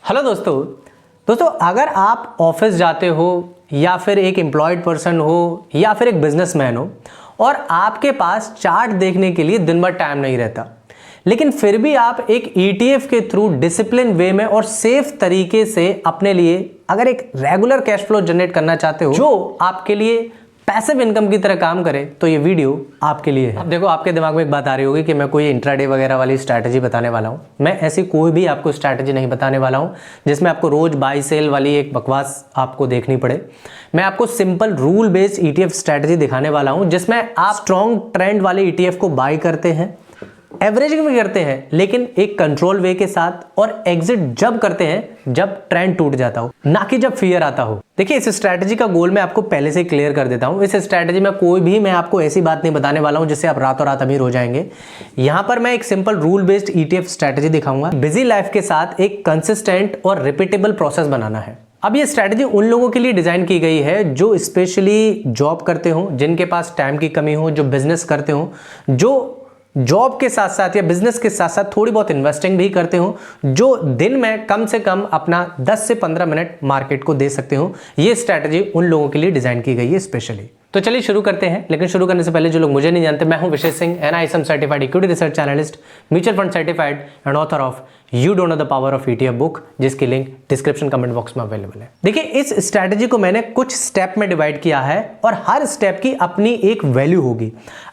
Hello दोस्तों अगर आप ऑफिस जाते हो या फिर एक एम्प्लॉयड पर्सन हो या फिर एक बिजनेसमैन हो और आपके पास चार्ट देखने के लिए दिन भर टाइम नहीं रहता, लेकिन फिर भी आप एक ETF के थ्रू डिसिप्लिन वे में और सेफ तरीके से अपने लिए अगर एक रेगुलर कैश फ्लो जनरेट करना चाहते हो जो आपके लिए पैसिव इनकम की तरह काम करे, तो ये वीडियो आपके लिए है। अब देखो, आपके दिमाग में एक बात आ रही होगी कि मैं कोई इंट्राडे वगैरह वाली स्ट्रैटेजी बताने वाला हूँ। मैं ऐसी कोई भी आपको स्ट्रैटेजी नहीं बताने वाला हूँ जिसमें आपको रोज बाई सेल वाली एक बकवास आपको देखनी पड़े। मैं आपको simple rule based ETF strategy दिखाने वाला हूँ जिसमें आप स्ट्रॉन्ग ट्रेंड वाले ETF को बाय करते हैं, एवरेजिंग भी करते हैं लेकिन एक कंट्रोल वे के साथ, और एग्जिट जब करते हैं जब ट्रेंड टूट जाता हो, ना कि जब फियर आता हो। देखिए, इस स्ट्रैटेजी का गोल मैं आपको पहले से क्लियर कर देता हूं। इस स्ट्रैटेजी में कोई भी मैं आपको ऐसी बात नहीं बताने वाला हूं जिससे आप रातों रात अमीर हो जाएंगे। यहां पर मैं एक simple rule based ETF strategy दिखाऊंगा। बिजी लाइफ के साथ एक कंसिस्टेंट और रिपीटेबल प्रोसेस बनाना है। अब ये स्ट्रैटेजी उन लोगों के लिए डिजाइन की गई है जो स्पेशली जॉब करते हो, जिनके पास टाइम की कमी हो, जो बिजनेस करते हो, जो जॉब के साथ साथ या बिजनेस के साथ साथ थोड़ी बहुत इन्वेस्टिंग भी करते हो, जो दिन में कम से कम अपना 10 से 15 मिनट मार्केट को दे सकते हो। ये स्ट्रैटेजी उन लोगों के लिए डिजाइन की गई है स्पेशली। तो चलिए शुरू करते हैं। लेकिन शुरू करने से पहले जो लोग मुझे नहीं जानते, मैं हूं Vishesh Singh, NISM certified equity research analyst, mutual fund certified and author of you don't know the power of ETF book, जिसकी लिंक डिस्क्रिप्शन कमेंट बॉक्स में अवेलेबल है। देखिए, इस स्ट्रैटेजी को मैंने कुछ स्टेप में डिवाइड किया है और हर स्टेप की अपनी एक वैल्यू होगी।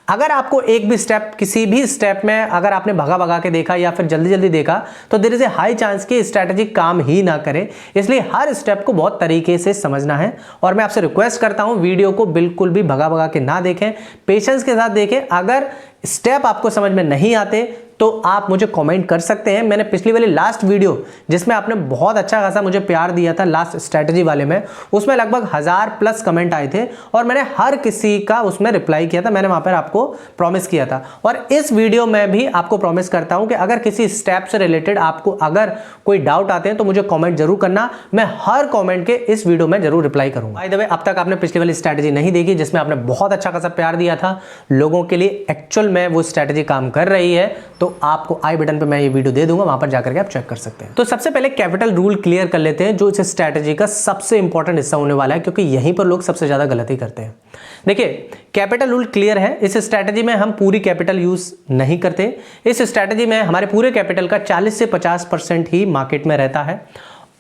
अगर आपको एक भी स्टेप, किसी भी स्टेप में अगर आपने भगा भगा के देखा या फिर जल्दी जल्दी देखा, तो there is a high chance कि स्ट्रैटेजी काम ही ना करे। इसलिए हर स्टेप को बहुत तरीके से समझना है और मैं आपसे रिक्वेस्ट करता हूं वीडियो को बिल्कुल भी भगा भगा के ना देखें, पेशेंस के साथ देखें। अगर स्टेप आपको समझ में नहीं आते तो आप मुझे कमेंट कर सकते हैं। मैंने पिछली वाली लास्ट वीडियो जिसमें आपने बहुत अच्छा खासा मुझे प्यार दिया था, लास्ट स्ट्रैटेजी वाले में, उसमें लगभग 1000+ कमेंट आए थे और मैंने हर किसी का उसमें रिप्लाई किया था। मैंने वहां पर आपको प्रॉमिस किया था और इस वीडियो में भी आपको प्रॉमिस करता हूं कि अगर किसी स्टेप से रिलेटेड आपको अगर कोई डाउट आते हैं तो मुझे कॉमेंट जरूर करना। मैं हर कॉमेंट के इस वीडियो में जरूर रिप्लाई करूंगा। बाय द वे, अब तक आपने पिछली वाली स्ट्रैटेजी नहीं देखी जिसमें आपने बहुत अच्छा खासा प्यार दिया था लोगों के लिए, एक्चुअल में वो स्ट्रैटेजी काम कर रही है, तो आपको आई बटन पे मैं ये वीडियो दे दूंगा, वहां पर जाकर के आप चेक कर सकते हैं। तो सबसे पहले कैपिटल रूल क्लियर कर लेते हैं, जो इस स्ट्रैटेजी का सबसे इंपॉर्टेंट हिस्सा होने वाला है, क्योंकि यहीं पर लोग सबसे ज्यादा गलती करते हैं। देखिए, कैपिटल रूल क्लियर है। इस स्ट्रैटेजी में हम पूरी कैपिटल यूज नहीं करते। इस स्ट्रैटेजी में हमारे पूरे कैपिटल का 40 से 50% ही मार्केट में रहता है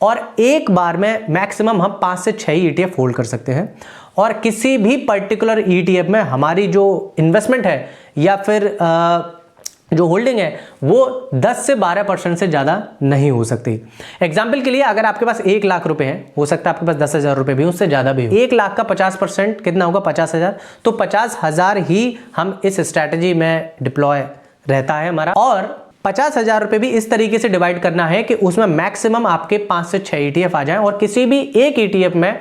और एक बार में मैक्सिमम हम 5 से 6 ETF होल्ड कर सकते हैं। और किसी भी पर्टिकुलर ETF में हमारी जो इन्वेस्टमेंट है या फिर जो होल्डिंग है वो 10 से 12% से ज़्यादा नहीं हो सकती। एग्जाम्पल के लिए, अगर आपके पास 1 लाख रुपए हैं, हो सकता है आपके पास 10,000 रुपए भी, उससे ज़्यादा भी हो। 1 लाख का 50% कितना होगा? 50,000। तो 50,000 ही हम इस स्ट्रैटेजी में डिप्लॉय रहता है हमारा, और 50,000 रुपए भी इस तरीके से डिवाइड करना है कि उसमें मैक्सिमम आपके 5 से 6 ETF आ जाएं और किसी भी एक ETF में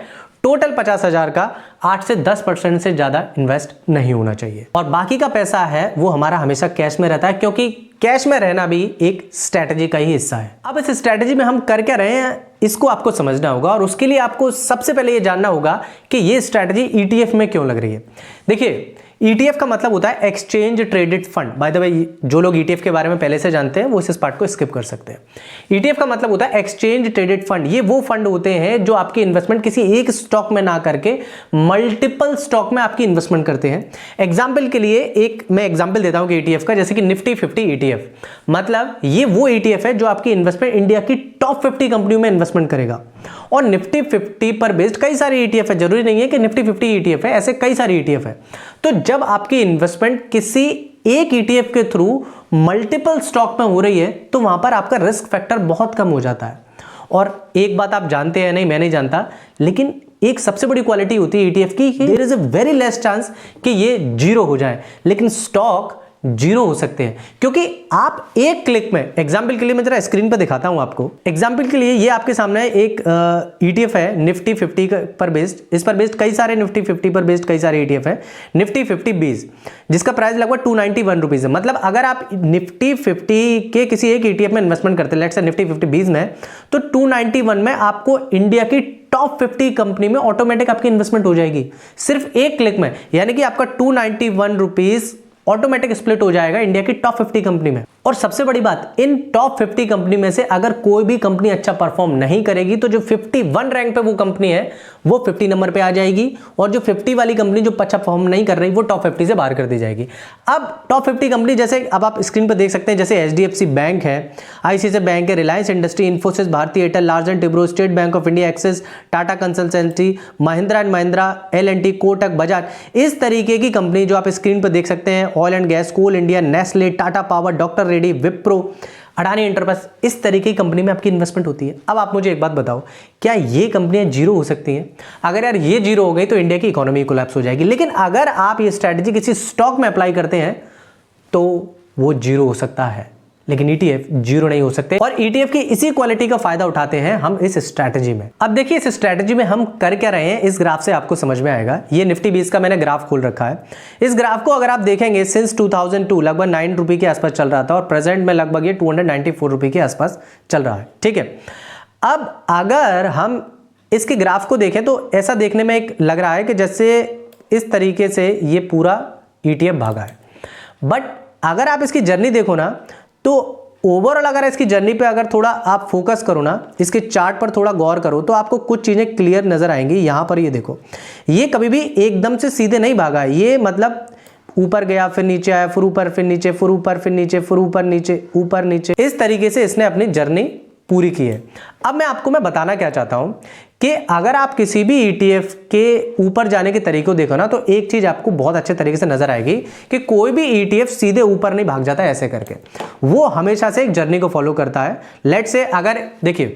टोटल 50,000 का 8 से 10% से ज्यादा इन्वेस्ट नहीं होना चाहिए। और बाकी का पैसा है वो हमारा हमेशा कैश में रहता है, क्योंकि कैश में रहना भी एक स्ट्रैटेजी का ही हिस्सा है। अब इस स्ट्रैटेजी में हम कर क्या रहे हैं, इसको आपको समझना होगा और उसके लिए आपको सबसे पहले ये जानना होगा कि ये स्ट्रैटेजी ETF में क्यों लग रही है। देखिए, ETF का मतलब होता है exchange traded fund. By the way, जो लोग ETF के बारे में पहले से जानते हैं वो इस पार्ट को स्किप कर सकते हैं। ETF का मतलब होता है एक्सचेंज ट्रेडेड फंड। ये वो फंड होते हैं जो आपकी इन्वेस्टमेंट किसी एक स्टॉक में ना करके मल्टीपल स्टॉक में आपकी इन्वेस्टमेंट करते हैं। एग्जाम्पल के लिए एक मैं एग्जाम्पल देता हूं कि ETF का, जैसे कि निफ्टी 50 ETF, मतलब ये वो ETF है जो आपकी इन्वेस्टमेंट इंडिया की टॉप 50 कंपनियों में इन्वेस्टमेंट करेगा। और निफ्टी 50 पर बेस्ड कई सारे ETF है, जरूरी नहीं है कि निफ्टी 50 ETF है, ऐसे कई सारे ETF है। तो जब आपकी इन्वेस्टमेंट किसी एक ETF के थ्रू मल्टीपल स्टॉक में हो रही है तो वहां पर आपका रिस्क फैक्टर बहुत कम हो जाता है। और एक बात आप जानते हैं, नहीं मैं नहीं जानता, लेकिन एक सबसे बड़ी क्वालिटी होती है ETF की, there is a very less chance कि ये जीरो हो जाए, लेकिन स्टॉक जीरो हो सकते हैं क्योंकि आप एक क्लिक में, एग्जाम्पल के लिए मैं जरा स्क्रीन पर दिखाता हूं आपको। एग्जाम्पल के लिए ये आपके सामने एक ETF है निफ्टी 50 पर बेस्ड, इस पर बेस्ड कई सारे निफ्टी 50 पर बेस्ड कई सारे ETF है। निफ्टी 50 जिसका प्राइस लगभग 291 रुपीज है। मतलब अगर आप निफ्टी 50 के किसी एक ETF में इन्वेस्टमेंट करते हैं, लेट्स से निफ्टी 50 में, तो 291 में आपको इंडिया की टॉप 50 कंपनी में ऑटोमेटिक आपकी इन्वेस्टमेंट हो जाएगी सिर्फ एक क्लिक में। यानी कि आपका 291 रुपीज ऑटोमेटिक स्प्लिट हो जाएगा इंडिया की टॉप 50 कंपनी में। और सबसे बड़ी बात, इन टॉप 50 कंपनी में से अगर कोई भी कंपनी अच्छा परफॉर्म नहीं करेगी तो जो 51 रैंक पे वो कंपनी है वो 50 नंबर पे आ जाएगी, और जो 50 वाली कंपनी जो अच्छा परफॉर्म नहीं कर रही वो टॉप 50 से बाहर कर दी जाएगी। अब टॉप 50 कंपनी जैसे अब आप स्क्रीन पर देख सकते हैं, जैसे HDFC बैंक है, ICICI बैंक है, Reliance industry, Infosys, Bharti Airtel, Larsen Toubro, state bank of India, Axis, Tata consultancy, Mahindra and Mahindra, L&T, Kotak, Bajaj, इस तरीके की कंपनी जो आप स्क्रीन पर देख सकते हैं, oil and gas, coal India, Nestle, Tata power, doctor Reddy, Wipro, Adani enterprise, इस तरीके की कंपनी में आपकी इन्वेस्टमेंट होती है। अब आप मुझे एक बात बताओ, क्या ये कंपनियां जीरो हो सकती हैं? अगर यार ये जीरो हो गई तो इंडिया की इकोनॉमी कोलैप्स हो जाएगी। लेकिन अगर आप ये स्ट्रैटेजी किसी स्टॉक में अप्लाई करते हैं तो वो जीरो हो सकता है, लेकिन ETF जीरो नहीं हो सकते। और ETF की इसी क्वालिटी का फायदा उठाते हैं हम इस स्ट्रैटेजी में। अब देखिए इस स्ट्रैटेजी में हम कर क्या रहे हैं, इस ग्राफ से आपको समझ में आएगा। ये निफ्टी 20 का मैंने ग्राफ खोल रखा है। इस ग्राफ को अगर आप देखेंगे सिंस 2002 लगभग 9 रुपए के आसपास चल रहा था, और प्रेजेंट में लगभग ये 294 रुपए के आसपास चल रहा है, ठीक है। अब अगर हम इसके ग्राफ को देखें तो ऐसा देखने में एक लग रहा है कि जैसे इस तरीके से ये पूरा ETF भागा है, बट अगर आप इसकी जर्नी देखो ना तो ओवरऑल अगर इसकी जर्नी पे अगर थोड़ा आप फोकस करो ना, इसके चार्ट पर थोड़ा गौर करो तो आपको कुछ चीजें क्लियर नजर आएंगी। यहां पर ये देखो, ये कभी भी एकदम से सीधे नहीं भागा है, ये मतलब ऊपर गया फिर नीचे आया, फिर ऊपर फिर नीचे, फिर ऊपर फिर नीचे, फिर ऊपर नीचे, ऊपर नीचे, इस तरीके से इसने अपनी जर्नी पूरी की है। अब मैं बताना क्या चाहता हूं कि अगर आप किसी भी ETF के ऊपर जाने के तरीके को देखो ना तो एक चीज आपको बहुत अच्छे तरीके से नजर आएगी कि कोई भी ETF सीधे ऊपर नहीं भाग जाता ऐसे करके, वो हमेशा से एक जर्नी को फॉलो करता है। लेट्स से अगर देखिए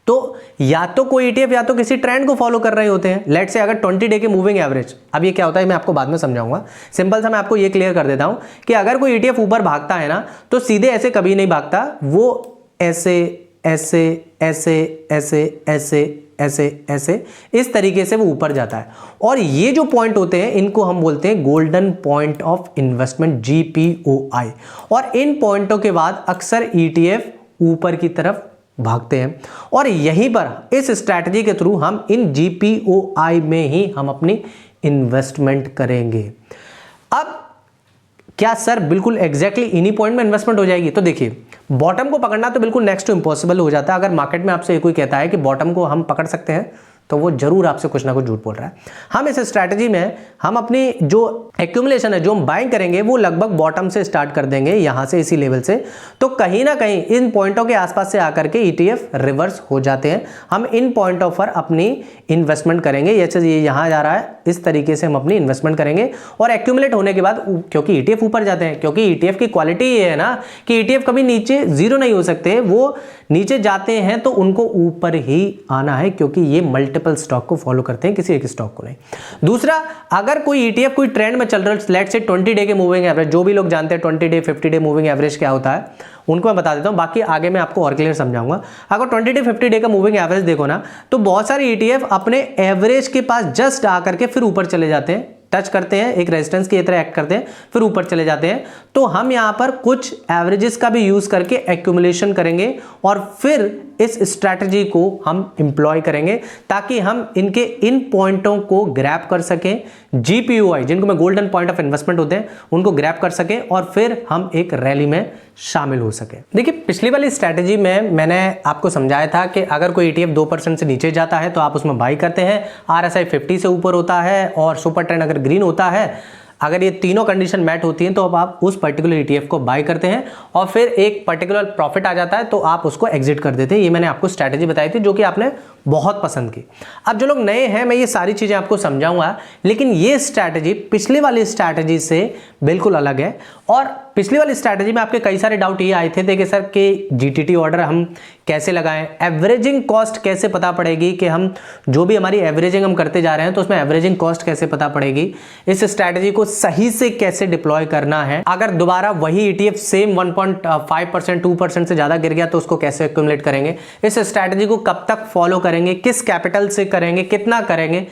तो या तो कोई ETF या तो किसी ट्रेंड को फॉलो कर रहे होते हैं। लेट्स से अगर 20 डे के मूविंग एवरेज, अब ये क्या होता है मैं आपको बाद में समझाऊंगा, सिंपल सा मैं आपको ये क्लियर कर देता हूं कि अगर कोई ETF ऊपर भागता है ना तो सीधे ऐसे कभी नहीं भागता, वो ऐसे ऐसे ऐसे ऐसे ऐसे ऐसे ऐसे इस तरीके से वो ऊपर जाता है। और ये जो पॉइंट होते हैं इनको हम बोलते हैं golden point of investment, GPOI। और इन पॉइंटों के बाद अक्सर ETF ऊपर की तरफ भागते हैं, और यहीं पर इस स्ट्रैटेजी के थ्रू हम इन GPOI में ही हम अपनी इन्वेस्टमेंट करेंगे। अब क्या सर बिल्कुल एग्जैक्टली इन्हीं पॉइंट में इन्वेस्टमेंट हो जाएगी? तो देखिए बॉटम को पकड़ना तो बिल्कुल नेक्स्ट टू इम्पॉसिबल हो जाता है। अगर मार्केट में आपसे कोई कहता है कि बॉटम को हम पकड़ सकते हैं तो वो जरूर आपसे कुछ ना कुछ झूठ बोल रहा है। हम इस स्ट्रैटेजी में हम अपनी जो एक्यूमुलेशन है, जो हम बाइंग करेंगे, वो लगभग बॉटम से स्टार्ट कर देंगे, यहां से इसी लेवल से। तो कहीं ना कहीं इन पॉइंटों के आसपास से आकर के ETF रिवर्स हो जाते हैं। हम इन पॉइंटों पर अपनी इन्वेस्टमेंट करेंगे, ये यहां जा रहा है, इस तरीके से हम अपनी इन्वेस्टमेंट करेंगे। और एक्यूमुलेट होने के बाद क्योंकि ETF ऊपर जाते हैं, क्योंकि ETF की क्वालिटी ये है ना कि ETF कभी नीचे जीरो नहीं हो सकते, वो नीचे जाते हैं तो उनको ऊपर ही आना है, क्योंकि ये मल्टीपल स्टॉक को फॉलो करते हैं, किसी एक स्टॉक को नहीं। दूसरा, अगर कोई ETF कोई ट्रेंड में चल रहा है, लेट्स से 20 डे के मूविंग एवरेज, जो भी लोग जानते हैं 20 डे 50 डे मूविंग एवरेज क्या होता है उनको मैं बता देता हूं, बाकी आगे मैं आपको और क्लियर समझाऊंगा। अगर 20 डे 50 डे का मूविंग एवरेज देखो ना तो बहुत सारे ETF अपने एवरेज के पास जस्ट आकर के फिर ऊपर चले जाते हैं, टच करते हैं, एक रेजिस्टेंस की तरह एक्ट करते हैं, फिर ऊपर चले जाते हैं। तो हम यहां पर कुछ एवरेजेस का भी यूज करके एक्यूमुलेशन करेंगे और फिर इस स्ट्रैटेजी को हम इंप्लॉय करेंगे ताकि हम इनके इन पॉइंटों को ग्रैब कर सकें, GPOI जिनको मैं गोल्डन पॉइंट ऑफ इन्वेस्टमेंट होते हैं उनको ग्रैब कर सकें और फिर हम एक रैली में शामिल हो सके। देखिए पिछली वाली स्ट्रैटेजी में मैंने आपको समझाया था कि अगर कोई ETF 2% से नीचे जाता है तो आप उसमें बाई करते हैं, RSI 50 से ऊपर होता है और सुपर ट्रेंड अगर ग्रीन होता है, अगर ये तीनों कंडीशन मैट होती हैं तो अब आप उस पर्टिकुलर ETF को बाय करते हैं और फिर एक पर्टिकुलर प्रॉफिट आ जाता है तो आप उसको एग्जिट कर देते हैं। ये मैंने आपको स्ट्रैटेजी बताई थी जो कि आपने बहुत पसंद की। अब जो लोग नए हैं मैं ये सारी चीज़ें आपको समझाऊंगा, लेकिन ये स्ट्रैटेजी पिछली वाली स्ट्रैटेजी से बिल्कुल अलग है। और पिछली वाली स्ट्रैटेजी में आपके कई सारे डाउट ये आए थे देखिए सर कि GTT ऑर्डर हम कैसे लगाएं, एवरेजिंग कॉस्ट कैसे पता पड़ेगी कि हम जो भी हमारी एवरेजिंग हम करते जा रहे हैं तो उसमें एवरेजिंग कॉस्ट कैसे पता पड़ेगी, इस स्ट्रैटेजी को सही से कैसे डिप्लॉय करना है, अगर दोबारा वही ETF सेम 1.5% 2% से ज़्यादा गिर गया तो उसको कैसे एक्यूमुलेट करेंगे, इस स्ट्रैटेजी को कब तक फॉलो करेंगे, किस कैपिटल से करेंगे, कितना करेंगे।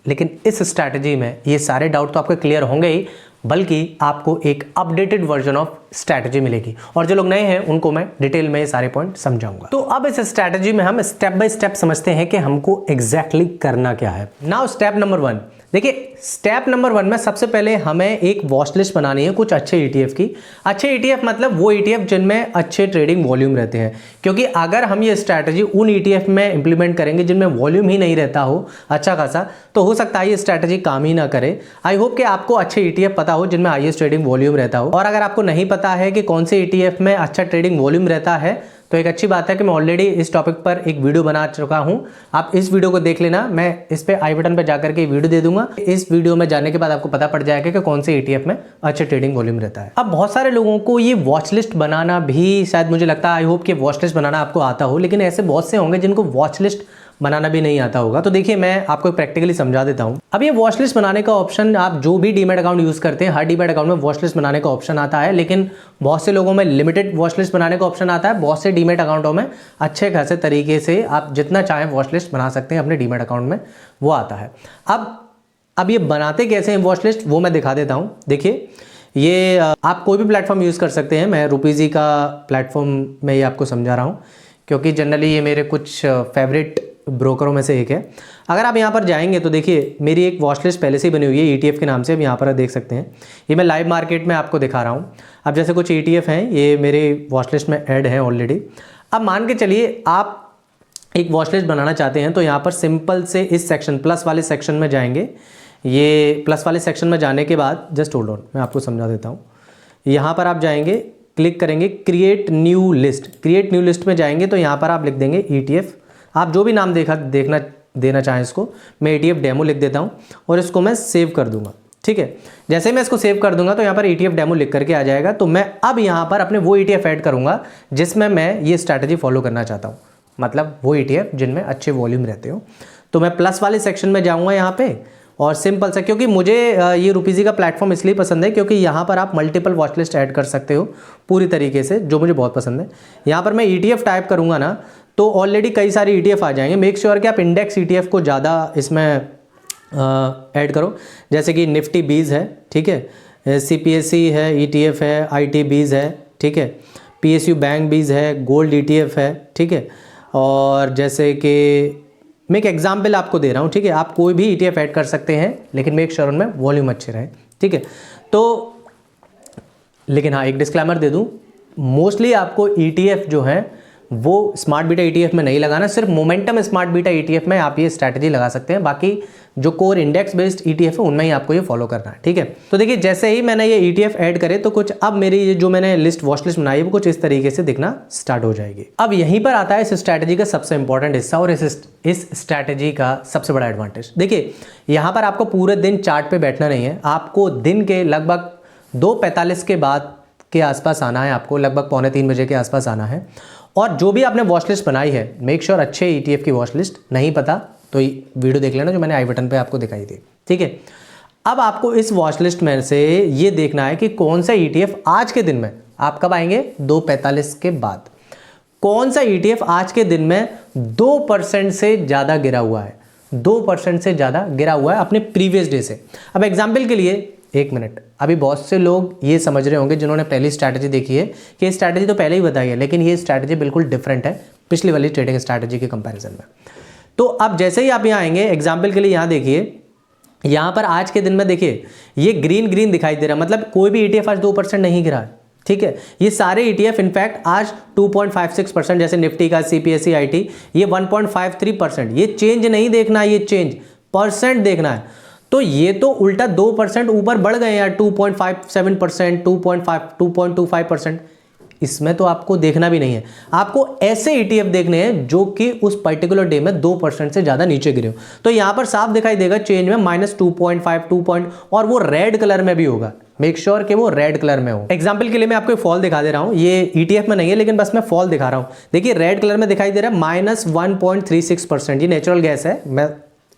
लेकिन इस स्ट्रैटेजी में ये सारे डाउट तो आपके क्लियर होंगे ही, बल्कि आपको एक अपडेटेड वर्जन ऑफ स्ट्रैटेजी मिलेगी और जो लोग नए हैं उनको मैं डिटेल में ये सारे पॉइंट समझाऊंगा। तो अब इस स्ट्रैटेजी में हम स्टेप बाय स्टेप समझते हैं कि हमको एग्जैक्टली करना क्या है। नाउ स्टेप नंबर 1, देखिए स्टेप नंबर 1 में सबसे पहले हमें एक वॉच लिस्ट बनानी है कुछ अच्छे ETF की। अच्छे ETF मतलब वो ETF जिनमें अच्छे ट्रेडिंग वॉल्यूम रहते हैं, क्योंकि अगर हम ये स्ट्रैटेजी उन ETF में इंप्लीमेंट करेंगे जिनमें वॉल्यूम ही नहीं रहता हो अच्छा खासा, तो हो सकता है ये स्ट्रैटेजी काम ही ना करे। आई होप कि आपको अच्छे ETF पता हो जिनमें हाईएस्ट ट्रेडिंग वॉल्यूम रहता हो, और अगर आपको नहीं पता है कि कौन से ETF में अच्छा ट्रेडिंग वॉल्यूम रहता है तो एक अच्छी बात है कि मैं ऑलरेडी इस टॉपिक पर एक वीडियो बना चुका हूं, आप इस वीडियो को देख लेना। मैं इस पे आई बटन पे जाकर के वीडियो दे दूंगा। इस वीडियो में जाने के बाद आपको पता पड़ जाएगा कि कौन से ETF में अच्छे ट्रेडिंग वॉल्यूम रहता है। अब बहुत सारे लोगों को ये वॉच लिस्ट बनाना भी, शायद मुझे लगता है, आई होप कि वॉच लिस्ट बनाना आपको आता हो, लेकिन ऐसे बहुत से होंगे जिनको वॉच लिस्ट बनाना भी नहीं आता होगा। तो देखिए मैं आपको प्रैक्टिकली समझा देता हूं। अब ये वॉच लिस्ट बनाने का ऑप्शन, आप जो भी डीमैट अकाउंट यूज करते हैं हर डीमैट अकाउंट में वॉच लिस्ट बनाने का ऑप्शन आता है, लेकिन बहुत से लोगों में लिमिटेड वॉच लिस्ट बनाने का ऑप्शन आता है। बहुत से डीमैट अकाउंटों में अच्छे खासे तरीके से आप जितना चाहें वॉच लिस्ट बना सकते हैं अपने डीमैट अकाउंट में, वो आता है। अब ये बनाते कैसे हैं वॉच लिस्ट, वो मैं दिखा देता हूं। देखिए ये आप कोई भी प्लेटफॉर्म यूज कर सकते हैं। मैं रुपीजी का प्लेटफॉर्म में ये आपको समझा रहा हूं, क्योंकि जनरली ये मेरे कुछ फेवरेट ब्रोकरों में से एक है। अगर आप यहाँ पर जाएंगे तो देखिए मेरी एक वॉच लिस्ट पहले से ही बनी हुई है ETF के नाम से। अब यहाँ पर देख सकते हैं, ये मैं लाइव मार्केट में आपको दिखा रहा हूँ। अब जैसे कुछ ETF हैं, ये मेरे वॉच लिस्ट में ऐड हैं ऑलरेडी। अब मान के चलिए आप एक वॉच लिस्ट बनाना चाहते हैं, तो यहाँ पर सिंपल से इस सेक्शन प्लस वाले सेक्शन में जाएंगे। ये प्लस वाले सेक्शन में जाने के बाद जस्ट होल्ड ऑन, मैं आपको समझा देता हूँ। यहाँ पर आप जाएंगे, क्लिक करेंगे create new list. Create new list में जाएंगे तो यहाँ पर आप लिख देंगे ETF, आप जो भी नाम देना चाहें इसको। मैं ETF डेमो लिख देता हूँ और इसको मैं सेव कर दूंगा। ठीक है, जैसे मैं इसको सेव कर दूंगा तो यहाँ पर ETF डेमो लिख करके आ जाएगा। तो मैं अब यहाँ पर अपने वो ETF ऐड करूँगा जिसमें मैं ये स्ट्रैटेजी फॉलो करना चाहता हूँ, मतलब वो ETF जिनमें अच्छे वॉल्यूम रहते हो। तो मैं प्लस वाले सेक्शन में जाऊँगा यहाँ पे, और सिंपल सा, क्योंकि मुझे ये रुपीजी का प्लेटफॉर्म इसलिए पसंद है क्योंकि यहाँ पर आप मल्टीपल वॉच लिस्ट ऐड कर सकते हो पूरी तरीके से, जो मुझे बहुत पसंद है। यहाँ पर मैं ETF टाइप करूँगा ना तो ऑलरेडी कई सारे ETF आ जाएंगे। मेक श्योर कि आप इंडेक्स ETF को ज़्यादा इसमें ऐड करो, जैसे कि निफ्टी बीज है, ठीक है, CPSE है, ETF है, IT बीज है, ठीक है, PSU बैंक बीज है, गोल्ड ETF है, ठीक है। और जैसे कि मैं एक एग्जाम्पल आपको दे रहा हूँ, ठीक है, आप कोई भी ETF ऐड कर सकते हैं, लेकिन मेक श्योर उनमें वॉल्यूम अच्छे रहे, ठीक है। तो लेकिन हाँ, एक डिस्क्लेमर दे दूँ, मोस्टली आपको ETF जो है वो स्मार्ट बीटा ETF में नहीं लगाना, सिर्फ मोमेंटम स्मार्ट बीटा ETF में आप ये स्ट्रैटेजी लगा सकते हैं। बाकी जो कोर इंडेक्स बेस्ड ETF है उनमें ही आपको ये फॉलो करना है, ठीक है। तो देखिए जैसे ही मैंने ये ETF ऐड करे तो कुछ अब मेरी ये जो मैंने लिस्ट वॉच लिस्ट बनाई है वो कुछ इस तरीके से दिखना स्टार्ट हो जाएगी। अब यहीं पर आता है इस स्ट्रैटेजी का सबसे इंपॉर्टेंट हिस्सा और इस स्ट्रैटेजी का सबसे बड़ा एडवांटेज। देखिए यहाँ पर आपको पूरे दिन चार्ट पे बैठना नहीं है, आपको दिन के लगभग 2:45 के बाद के आसपास आना है, आपको लगभग 2:45 बजे के आसपास आना है। और जो भी आपने वॉच लिस्ट बनाई है, मेक श्योर अच्छे ETF की वॉच लिस्ट, नहीं पता तो वीडियो देख लेना जो मैंने आई बटन पे आपको दिखाई थी, ठीक है। अब आपको इस वॉच लिस्ट में से ये देखना है कि कौन सा ETF आज के दिन में, आप कब आएंगे 2:45 के बाद, कौन सा ETF आज के दिन में 2% से ज़्यादा गिरा हुआ है, 2% से ज़्यादा गिरा हुआ है अपने प्रीवियस डे से। अब एग्जाम्पल के लिए, एक मिनट, अभी बहुत से लोग ये समझ रहे होंगे जिन्होंने पहली स्ट्रैटेजी देखी है कि ये स्ट्रैटेजी तो पहले ही बताई है, लेकिन ये स्ट्रैटेजी बिल्कुल डिफरेंट है पिछली वाली ट्रेडिंग स्ट्रैटेजी के कंपैरिजन में। तो अब जैसे ही आप यहाँ आएंगे, एग्जाम्पल के लिए यहाँ देखिए, यहाँ पर आज के दिन में देखिए ये ग्रीन ग्रीन दिखाई दे रहा है, मतलब कोई भी ETF आज 2% नहीं गिरा है, ठीक है। ये सारे ETF इनफैक्ट आज 2.56%, जैसे निफ्टी का, CPSE IT, ये 1.53%। ये चेंज नहीं देखना है, ये चेंज परसेंट देखना है। तो ये तो उल्टा 2% ऊपर बढ़ गए यार, 2.57%, 2.25%। इसमें तो आपको देखना भी नहीं है, आपको ऐसे ETF देखने हैं जो कि उस पर्टिकुलर डे में 2% से ज़्यादा नीचे गिरे हो। तो यहाँ पर साफ दिखाई देगा चेंज में -2.5, और वो रेड कलर में भी होगा। मेक श्योर कि वो रेड कलर में हो। एग्जाम्पल के लिए मैं आपको फॉल दिखा दे रहा हूँ, ये ETF में नहीं है लेकिन बस मैं फॉल दिखा रहा हूँ। देखिए रेड कलर में दिखाई दे रहा है -1.36%। ये नेचुरल गैस है, मैं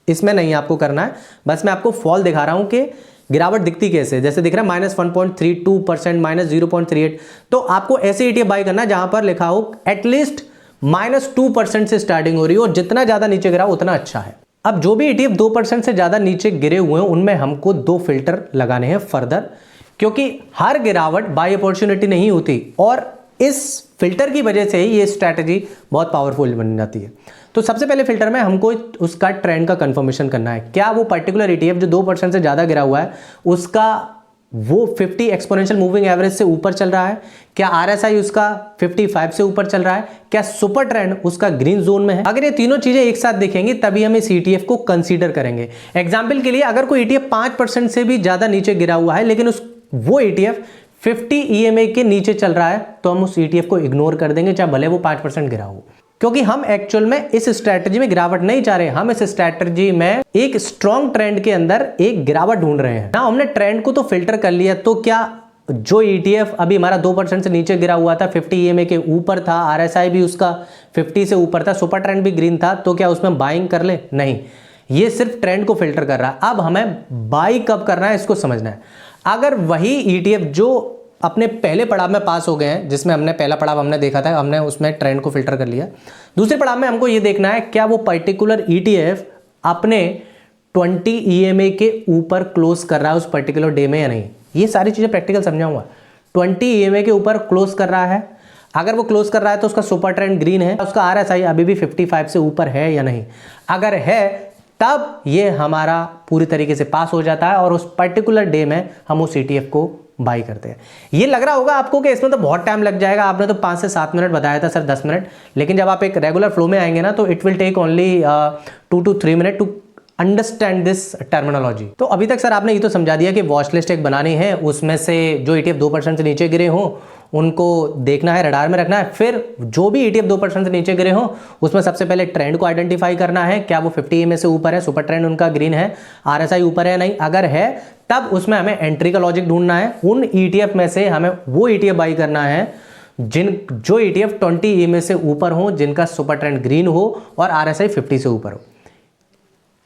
इसमें नहीं आपको करना है, बस मैं आपको फॉल दिखा रहा हूं कि गिरावट दिखती कैसे। जैसे दिख रहा है -1.32%, -0.38। तो आपको ऐसे ETF बाय करना है जहां पर लिखा हो एटलीस्ट -2% से स्टार्टिंग हो रही हो, और जितना ज्यादा नीचे गिरा उतना अच्छा है। अब जो भी ETF 2% से ज्यादा नीचे गिरे हुए हैं उनमें हमको 2 फिल्टर लगाने हैं फर्दर, क्योंकि हर गिरावट बाय अपॉर्चुनिटी नहीं होती, और इस फिल्टर की वजह से ही ये स्ट्रैटेजी बहुत पावरफुल बन जाती है। तो सबसे पहले फिल्टर में हमको उसका ट्रेंड का कंफर्मेशन करना है, क्या वो पर्टिकुलर ETF जो 2% से ज़्यादा गिरा हुआ है उसका वो 50 एक्सपोनेंशियल मूविंग एवरेज से ऊपर चल रहा है, क्या RSI उसका 55 से ऊपर चल रहा है, क्या सुपर ट्रेंड उसका ग्रीन जोन में है। अगर ये तीनों चीजें एक साथ दिखेंगी तभी हम इस ETF को कंसीडर करेंगे। एग्जांपल के लिए अगर कोई ETF 5% से भी ज्यादा नीचे गिरा हुआ है लेकिन वो ETF 50 EMA के नीचे चल रहा है तो हम उस ETF को इग्नोर कर देंगे, चाहे भले वो 5% गिरा हो, क्योंकि हम एक्चुअल में इस स्ट्रैटेजी में गिरावट नहीं चाह रहे। हम इस स्ट्रैटेजी में एक स्ट्रॉन्ग ट्रेंड के अंदर एक गिरावट ढूंढ रहे हैं ना। हमने ट्रेंड को तो फिल्टर कर लिया, तो क्या जो ETF अभी हमारा 2% से नीचे गिरा हुआ था, 50 EMA के ऊपर था, RSI भी उसका 50 से ऊपर था, सुपर ट्रेंड भी ग्रीन था, तो क्या उसमें बाइंग कर ले? नहीं, ये सिर्फ ट्रेंड को फिल्टर कर रहा है। अब हमें बाई कब करना है इसको समझना है। अगर वही ETF जो अपने पहले पड़ाव में पास हो गए हैं, जिसमें हमने पहला पड़ाव हमने देखा था, हमने उसमें ट्रेंड को फिल्टर कर लिया, दूसरे पड़ाव में हमको ये देखना है क्या वो पर्टिकुलर ETF अपने 20 EMA के ऊपर क्लोज कर रहा है उस पर्टिकुलर डे में या नहीं। ये सारी चीजें प्रैक्टिकल समझाऊंगा। 20 EMA के ऊपर क्लोज कर रहा है, अगर वो क्लोज कर रहा है तो उसका सुपर ट्रेंड ग्रीन है, उसका RSI अभी भी 55 से ऊपर है या नहीं। अगर है तब ये हमारा पूरी तरीके से पास हो जाता है और उस पर्टिकुलर डे में हम उस ETF को बाई करते हैं। ये लग रहा होगा आपको कि इसमें तो बहुत टाइम लग जाएगा, आपने तो 5 से 7 मिनट बताया था सर, 10 मिनट, लेकिन जब आप एक रेगुलर फ्लो में आएंगे ना तो it will take only 2 to 3 minute to understand this terminology. तो अभी तक सर आपने ये तो समझा दिया कि वॉच लिस्ट एक बनानी है, उसमें से जो ETF 2% से नीचे गिरे हों उनको देखना है, रडार में रखना है। फिर जो भी ETF 2% से नीचे गिरे हों उसमें सबसे पहले ट्रेंड को आइडेंटिफाई करना है, क्या वो 50 EMA से ऊपर है, सुपर ट्रेंड उनका ग्रीन है, RSI ऊपर है नहीं, अगर है तब उसमें हमें एंट्री का लॉजिक ढूंढना है। उन ETF में से हमें वो ETF बाई करना है जो ETF 20 EMA से ऊपर हो, जिनका सुपर ट्रेंड ग्रीन हो और RSI 50 से ऊपर हो।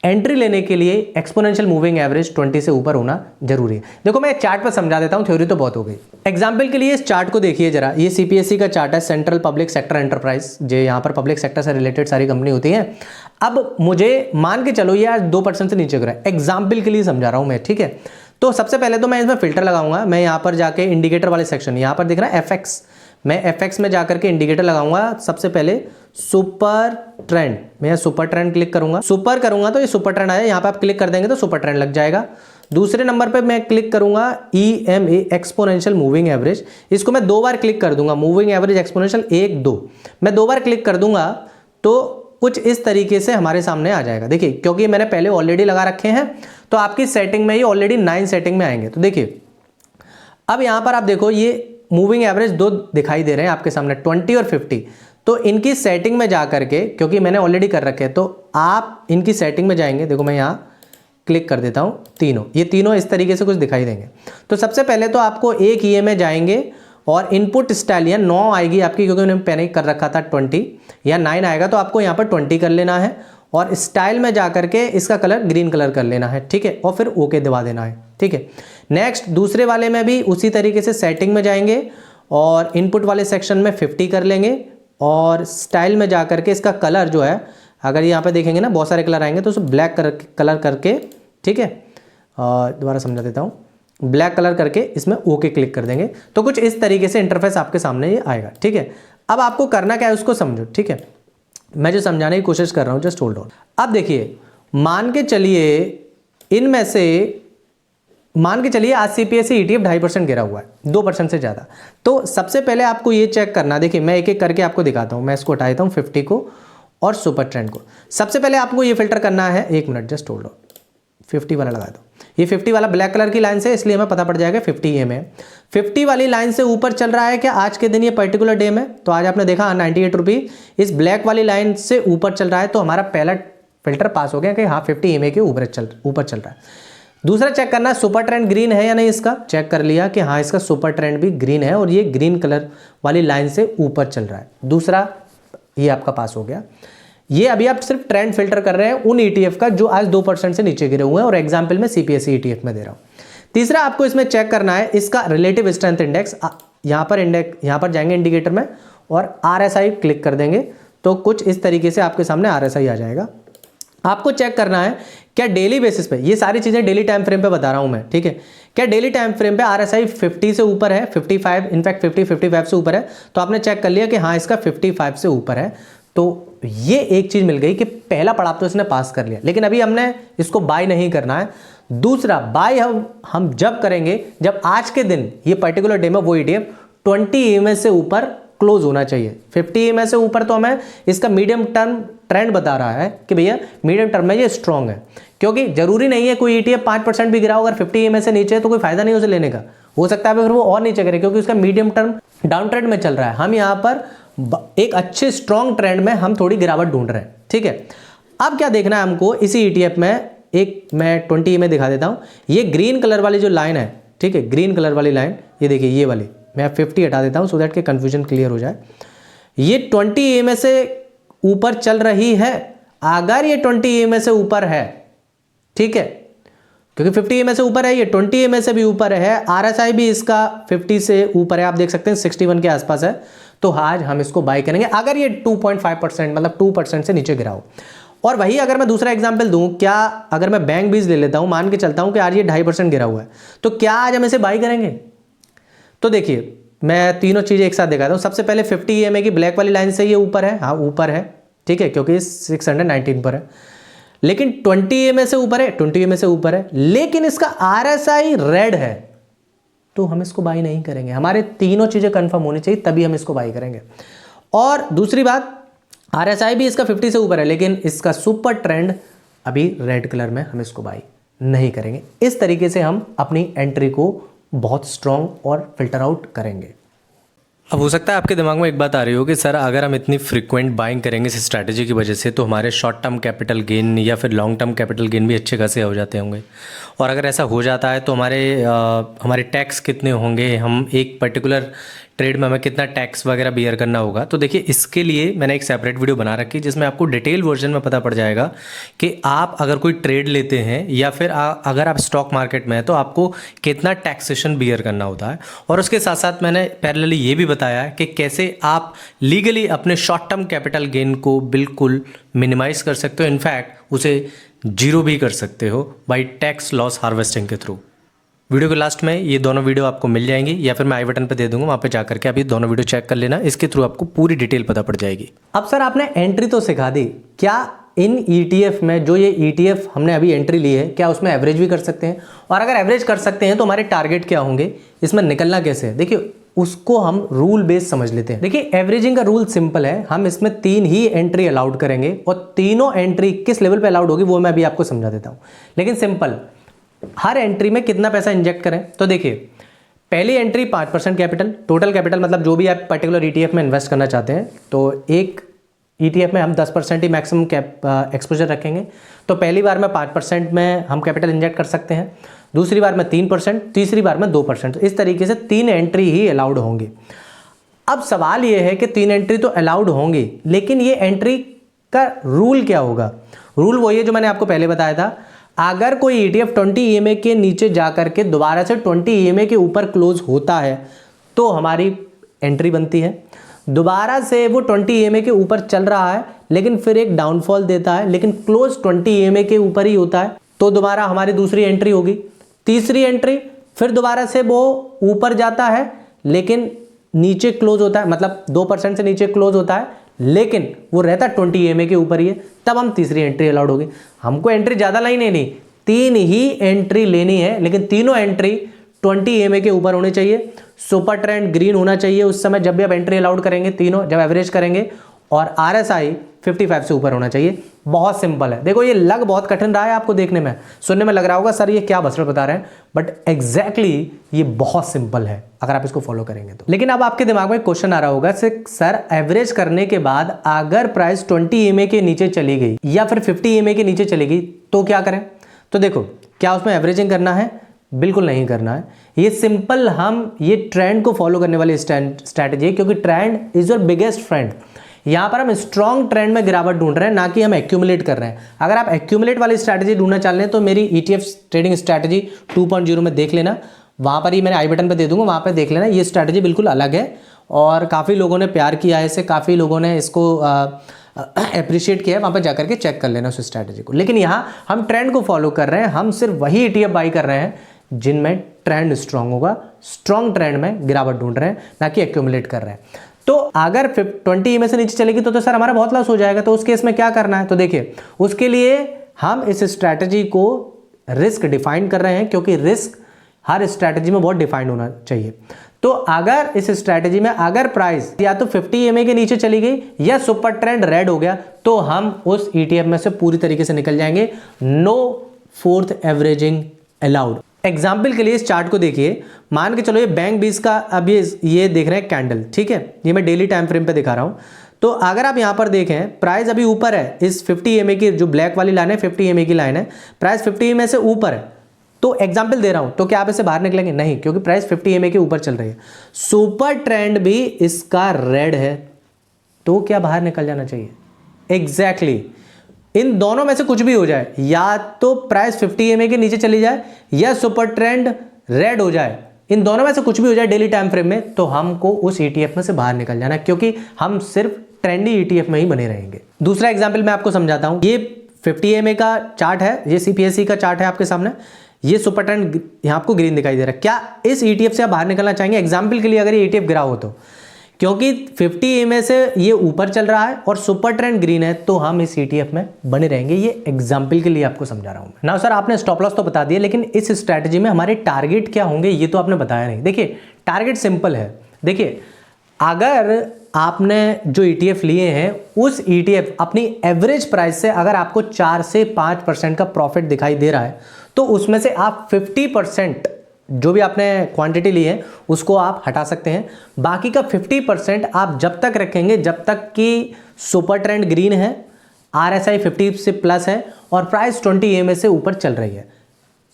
एंट्री लेने के लिए एक्सपोनेंशियल मूविंग एवरेज 20 से ऊपर होना जरूरी है। देखो मैं एक चार्ट पर समझा देता हूं, थ्योरी तो बहुत हो गई। एग्जांपल के लिए इस चार्ट को देखिए जरा, ये CPSE का चार्ट है, सेंट्रल पब्लिक सेक्टर एंटरप्राइज, जो यहाँ पर पब्लिक सेक्टर से रिलेटेड सारी कंपनी होती है। अब मुझे मान के चलो ये आज 2% से नीचे गिरा है, एग्जाम्पल के लिए समझा रहा हूँ मैं, ठीक है। तो सबसे पहले तो मैं इसमें फिल्टर लगाऊंगा, मैं यहाँ पर जाके इंडिकेटर वाले सेक्शन, यहाँ पर दिख रहा है FX, मैं FX में जाकर के इंडिकेटर लगाऊंगा। सबसे पहले सुपर ट्रेंड, मैं सुपर ट्रेंड क्लिक करूंगा, सुपर करूंगा तो ये सुपर ट्रेंड आया, यहाँ पे आप क्लिक कर देंगे तो सुपर ट्रेंड लग जाएगा। दूसरे नंबर पे मैं क्लिक करूंगा EMA एक्सपोनेंशियल मूविंग एवरेज, इसको मैं 2 बार क्लिक कर दूंगा, मूविंग एवरेज एक्सपोनेंशियल 1 2, मैं 2 बार क्लिक कर दूंगा तो कुछ इस तरीके से हमारे सामने आ जाएगा। देखिए क्योंकि मैंने पहले ऑलरेडी लगा रखे हैं तो आपकी सेटिंग में ये ऑलरेडी 9 सेटिंग में आएंगे। तो देखिए अब यहाँ पर आप देखो ये मूविंग एवरेज 2 दिखाई दे रहे हैं आपके सामने, 20 और 50। तो इनकी सेटिंग में जा करके, क्योंकि मैंने ऑलरेडी कर रखे हैं, तो आप इनकी सेटिंग में जाएंगे, देखो मैं यहाँ क्लिक कर देता हूँ, तीनों ये तीनों इस तरीके से कुछ दिखाई देंगे। तो सबसे पहले तो आपको एक EMA जाएंगे और इनपुट स्टाइल या 9 आएगी आपकी, क्योंकि उन्होंने पहले कर रखा था 20, या 9 आएगा तो आपको यहाँ पर 20 कर लेना है और स्टाइल में जा करके इसका कलर ग्रीन कलर कर लेना है, ठीक है, और फिर ओके दबा देना है, ठीक है। नेक्स्ट दूसरे वाले में भी उसी तरीके से सेटिंग में जाएंगे और इनपुट वाले सेक्शन में 50 कर लेंगे और स्टाइल में जा करके इसका कलर जो है, अगर यहाँ पे देखेंगे ना बहुत सारे कलर आएंगे तो उसे ब्लैक कलर करके, ठीक है, दोबारा समझा देता हूँ, ब्लैक कलर करके इसमें ओके क्लिक कर देंगे। तो कुछ इस तरीके से इंटरफेस आपके सामने ये आएगा, ठीक है। अब आपको करना क्या है उसको समझो, ठीक है, मैं जो समझाने की कोशिश कर रहा हूँ, जस्ट होल्ड ऑन। अब देखिए मान के चलिए इनमें से आज CPSE ETF 2.5% गिरा हुआ है, 2% से ज़्यादा। तो सबसे पहले आपको ये चेक करना, देखिए मैं एक एक करके आपको दिखाता हूँ, मैं इसको हटा देता हूँ 50 को और सुपर ट्रेंड को। सबसे पहले आपको ये फिल्टर करना है, 1 मिनट जस्ट होल्ड ऑन, 50 वाला लगा दो, ये 50 वाला ब्लैक कलर की लाइन से, इसलिए हमें पता पड़ जाएगा 50 EMA 50 वाली लाइन से ऊपर चल रहा है क्या आज के दिन ये पर्टिकुलर डे में। तो आज आपने देखा 98 रुपये इस ब्लैक वाली लाइन से ऊपर चल रहा है, तो हमारा पहला फिल्टर पास हो गया कि हाँ 50 EMA के ऊपर चल रहा है। दूसरा चेक करना सुपर ट्रेंड ग्रीन है या नहीं, इसका चेक कर लिया कि हाँ इसका सुपर ट्रेंड भी ग्रीन है और ये ग्रीन कलर वाली लाइन से ऊपर चल रहा है। दूसरा ये आपका पास हो गया। ये अभी आप सिर्फ ट्रेंड फिल्टर कर रहे हैं उन ETF का जो आज 2% से नीचे गिरे हुए हैं और एग्जाम्पल में CPSE ETF में दे रहा हूँ। तीसरा आपको इसमें चेक करना है इसका रिलेटिव स्ट्रेंथ इंडेक्स, यहाँ पर जाएंगे इंडिकेटर में और RSI क्लिक कर देंगे तो कुछ इस तरीके से आपके सामने RSI आ जाएगा। आपको चेक करना है क्या डेली बेसिस पे, ये सारी चीज़ें डेली टाइम फ्रेम पे बता रहा हूँ मैं, ठीक है, क्या डेली टाइम फ्रेम पे RSI 50 से ऊपर है, 55, इनफैक्ट 55 से ऊपर है। तो आपने चेक कर लिया कि हाँ इसका 55 से ऊपर है, तो ये एक चीज़ मिल गई कि पहला पड़ाव तो इसने पास कर लिया, लेकिन अभी हमने इसको बाय नहीं करना है। दूसरा बाय हम जब करेंगे जब आज के दिन ये पर्टिकुलर डे में वो ETF 20 EMA से ऊपर क्लोज होना चाहिए। 50 EMA से ऊपर तो हमें इसका मीडियम टर्म ट्रेंड बता रहा है कि भैया मीडियम टर्म में ये स्ट्रॉन्ग है, क्योंकि जरूरी नहीं है कोई ETF 5% भी गिरा हो, अगर 50 EMA से नीचे है तो कोई फायदा नहीं उसे लेने का, हो सकता है फिर वो और नीचे करे क्योंकि उसका मीडियम टर्म डाउन ट्रेंड में चल रहा है। हम यहाँ पर एक अच्छे स्ट्रॉन्ग ट्रेंड में हम थोड़ी गिरावट ढूंढ रहे हैं, ठीक है। अब क्या देखना है हमको इसी ETF में, एक मैं 20 EMA दिखा देता हूँ। ये ग्रीन कलर वाली जो लाइन है, ठीक है, ग्रीन कलर वाली लाइन, ये देखिए ये वाली, मैं 50 हटा देता हूँ सो दैट के कन्फ्यूजन क्लियर हो जाए। ये 20 EMA से ऊपर चल रही है, अगर ये 20 EMA से ऊपर है, ठीक है, क्योंकि 50 EMA से ऊपर है, ये 20 EMA से भी ऊपर है, RSI भी इसका 50 से ऊपर है, आप देख सकते हैं 61 के आसपास है, तो आज हम इसको बाय करेंगे अगर ये 2.5% मतलब 2% से नीचे गिरा हो। और वही अगर मैं दूसरा एग्जांपल दूं, क्या अगर मैं बैंक बीज ले लेता हूं, मान के चलता हूं कि आज ये 2.5% गिरा हुआ है, तो क्या आज हम इसे बाय करेंगे? तो देखिए मैं तीनों चीज़ें एक साथ दिखाता हूँ। सबसे पहले 50 EMA की ब्लैक वाली लाइन से ये ऊपर है, हाँ ऊपर है, ठीक है, क्योंकि 619 पर है, लेकिन 20 EMA से ऊपर है, 20 EMA से ऊपर है, लेकिन इसका RSI रेड है, तो हम इसको बाई नहीं करेंगे। हमारे तीनों चीज़ें कंफर्म होनी चाहिए तभी हम इसको बाई करेंगे। और दूसरी बात, RSI भी इसका 50 से ऊपर है, लेकिन इसका सुपर ट्रेंड अभी रेड कलर में, हम इसको बाई नहीं करेंगे। इस तरीके से हम अपनी एंट्री को बहुत स्ट्रॉन्ग और फिल्टर आउट करेंगे। अब हो सकता है आपके दिमाग में एक बात आ रही हो कि सर अगर हम इतनी फ्रीक्वेंट बाइंग करेंगे इस स्ट्रैटेजी की वजह से तो हमारे शॉर्ट टर्म कैपिटल गेन या फिर लॉन्ग टर्म कैपिटल गेन भी अच्छे खासे हो जाते होंगे, और अगर ऐसा हो जाता है तो हमारे टैक्स कितने होंगे, हम एक पर्टिकुलर ट्रेड में हमें कितना टैक्स वगैरह बियर करना होगा। तो देखिए इसके लिए मैंने एक सेपरेट वीडियो बना रखी है जिसमें आपको डिटेल वर्जन में पता पड़ जाएगा कि आप अगर कोई ट्रेड लेते हैं या फिर अगर आप स्टॉक मार्केट में हैं तो आपको कितना टैक्सेशन बियर करना होता है। और उसके साथ साथ मैंने पैरेलली ये भी बताया है कि कैसे आप लीगली अपने शॉर्ट टर्म कैपिटल गेन को बिल्कुल मिनिमाइज कर सकते हो, इनफैक्ट उसे जीरो भी कर सकते हो बाई टैक्स लॉस हार्वेस्टिंग के थ्रू। वीडियो के लास्ट में ये दोनों वीडियो आपको मिल जाएंगी या फिर मैं आई बटन पे दे दूंगा, वहाँ पे जाकर के आप ये दोनों वीडियो चेक कर लेना, इसके थ्रू आपको पूरी डिटेल पता पड़ जाएगी। अब सर आपने एंट्री तो सिखा दी, क्या इन ETF में जो ये ETF हमने अभी एंट्री ली है क्या उसमें एवरेज भी कर सकते हैं, और अगर एवरेज कर सकते हैं तो हमारे टारगेट क्या होंगे, इसमें निकलना कैसे है? देखिए उसको हम रूल बेस्ड समझ लेते हैं। देखिए एवरेजिंग का रूल सिंपल है, हम इसमें 3 ही एंट्री अलाउड करेंगे और तीनों एंट्री किस लेवल पे अलाउड होगी वो मैं अभी आपको समझा देता हूँ। लेकिन सिंपल, हर एंट्री में कितना पैसा इंजेक्ट करें, तो देखिए पहली एंट्री 5% कैपिटल, टोटल कैपिटल मतलब जो भी आप पर्टिकुलर ETF में इन्वेस्ट करना चाहते हैं, तो एक ETF में हम 10% ही मैक्सिमम एक्सपोजर रखेंगे। तो पहली बार में 5% में हम कैपिटल इंजेक्ट कर सकते हैं, दूसरी बार में 3%, तीसरी बार में 2%। इस तरीके से 3 एंट्री ही अलाउड होंगी। अब सवाल ये है कि 3 एंट्री तो अलाउड होंगी, लेकिन ये एंट्री का रूल क्या होगा? रूल वही है जो मैंने आपको पहले बताया था, अगर कोई ETF 20 EMA के नीचे जाकर के दोबारा से 20 EMA के ऊपर क्लोज होता है तो हमारी एंट्री बनती है। दोबारा से वो 20 EMA के ऊपर चल रहा है लेकिन फिर एक डाउनफॉल देता है, लेकिन क्लोज 20 EMA के ऊपर ही होता है, तो दोबारा हमारी दूसरी एंट्री होगी। तीसरी एंट्री फिर दोबारा से वो ऊपर जाता है लेकिन नीचे क्लोज होता है, मतलब 2% से नीचे क्लोज होता है, लेकिन वो रहता 20 EMA के ऊपर ही है, तब हम तीसरी एंट्री अलाउड होगी। हमको एंट्री ज़्यादा नहीं लेनी, 3 ही एंट्री लेनी है, लेकिन तीनों एंट्री 20 EMA के ऊपर होनी चाहिए। सुपर ट्रेंड ग्रीन होना चाहिए उस समय जब भी आप एंट्री अलाउड करेंगे, तीनों जब एवरेज करेंगे, और RSI 55 से ऊपर होना चाहिए। बहुत सिंपल है। देखो ये लग बहुत कठिन रहा है आपको देखने में, सुनने में लग रहा होगा सर ये क्या बसड़ बता रहे हैं, बट एग्जैक्टली ये बहुत सिंपल है अगर आप इसको फॉलो करेंगे तो। लेकिन अब आपके दिमाग में क्वेश्चन आ रहा होगा सर एवरेज करने के बाद अगर प्राइस 20 EMA के नीचे चली गई या फिर 50 EMA के नीचे चली गई तो क्या करें? तो देखो क्या उसमें एवरेजिंग करना है? बिल्कुल नहीं करना है। ये सिंपल हम ये ट्रेंड को फॉलो करने वाली स्ट्रैटेजी है, क्योंकि trend is your biggest friend. यहाँ पर हम स्ट्रॉन्ग ट्रेंड में गिरावट ढूंढ रहे हैं, ना कि हम एक्यूमुलेट कर रहे हैं। अगर आप एक्यूमुलेट वाली स्ट्रैटेजी ढूंढना चाह रहे हैं तो मेरी ETF ट्रेडिंग स्ट्रैटेजी 2.0 में देख लेना, वहाँ पर ही मैंने आई बटन पर दे दूंगा, वहाँ पर देख लेना। ये स्ट्रैटेजी बिल्कुल अलग है और काफ़ी लोगों ने प्यार किया है इसे, काफ़ी लोगों ने इसको अप्रिशिएट किया है, वहाँ पर जाकर के चेक कर लेना उस स्ट्रैटेजी को। लेकिन यहाँ हम ट्रेंड को फॉलो कर रहे हैं, हम सिर्फ वही ETF बाई कर रहे हैं जिनमें ट्रेंड स्ट्रांग होगा, स्ट्रॉन्ग ट्रेंड में गिरावट ढूंढ रहे हैं, ना कि एक्यूमुलेट कर रहे हैं। तो अगर 20 EMA से नीचे चलेगी तो सर हमारा बहुत लॉस हो जाएगा। तो उस केस में क्या करना है, तो देखिए उसके लिए हम इस स्ट्रैटेजी को रिस्क डिफाइन कर रहे हैं, क्योंकि रिस्क हर स्ट्रैटेजी में बहुत डिफाइंड होना चाहिए। तो अगर इस स्ट्रैटेजी में अगर प्राइस या तो 50 EMA के नीचे चली गई या सुपर ट्रेंड रेड हो गया, तो हम उस ETF में से पूरी तरीके से निकल जाएंगे। No forth averaging allowed. Example के लिए इस चार्ट को देखिए, मान के चलो ये बैंक 20 का अब ये देख रहे हैं कैंडल, ठीक है, ये मैं डेली टाइम फ्रेम पे दिखा रहा हूं। तो अगर आप यहां पर देखें प्राइस अभी ऊपर है, इस 50 EMA की जो ब्लैक वाली लाइन है 50 EMA की लाइन है, प्राइस 50 EMA से ऊपर है। तो एग्जाम्पल दे रहा हूं, तो क्या आप इससे बाहर निकलेंगे? नहीं, क्योंकि प्राइस 50 EMA के ऊपर चल रही है। सुपर ट्रेंड भी इसका रेड है, तो क्या बाहर निकल जाना चाहिए? एग्जैक्टली इन दोनों में से कुछ भी हो जाए, या तो प्राइस 50 EMA के नीचे चली जाए या सुपर ट्रेंड रेड हो जाए, इन दोनों में से कुछ भी हो जाए डेली टाइम फ्रेम में, तो हमको उस ETF में से बाहर निकल जाना है, क्योंकि हम सिर्फ ट्रेंडी ETF में ही बने रहेंगे। दूसरा एग्जाम्पल मैं आपको समझाता हूं। ये 50 EMA का चार्ट है, ये CPSE का चार्ट है आपके सामने, ये सुपर ट्रेंड यहां आपको ग्रीन दिखाई दे रहा है। क्या इस ETF से आप बाहर निकलना चाहेंगे? एग्जाम्पल के लिए अगर ये ETF गिरा हो तो, क्योंकि 50 EMA से ये ऊपर चल रहा है और सुपर ट्रेंड ग्रीन है, तो हम इस ETF में बने रहेंगे। ये एग्जाम्पल के लिए आपको समझा रहा हूं मैं। नाउ सर आपने स्टॉप लॉस तो बता दिया, लेकिन इस स्ट्रैटेजी में हमारे टारगेट क्या होंगे ये तो आपने बताया नहीं। देखिए टारगेट सिंपल है। देखिए अगर आपने जो ETF लिए हैं, उस ETF अपनी एवरेज प्राइस से अगर आपको 4 से 5% का प्रॉफिट दिखाई दे रहा है, तो उसमें से आप 50% जो भी आपने क्वांटिटी ली है उसको आप हटा सकते हैं। बाकी का 50% आप जब तक रखेंगे जब तक कि सुपर ट्रेंड ग्रीन है, RSI 50 से प्लस है और प्राइस 20 EMA से ऊपर चल रही है।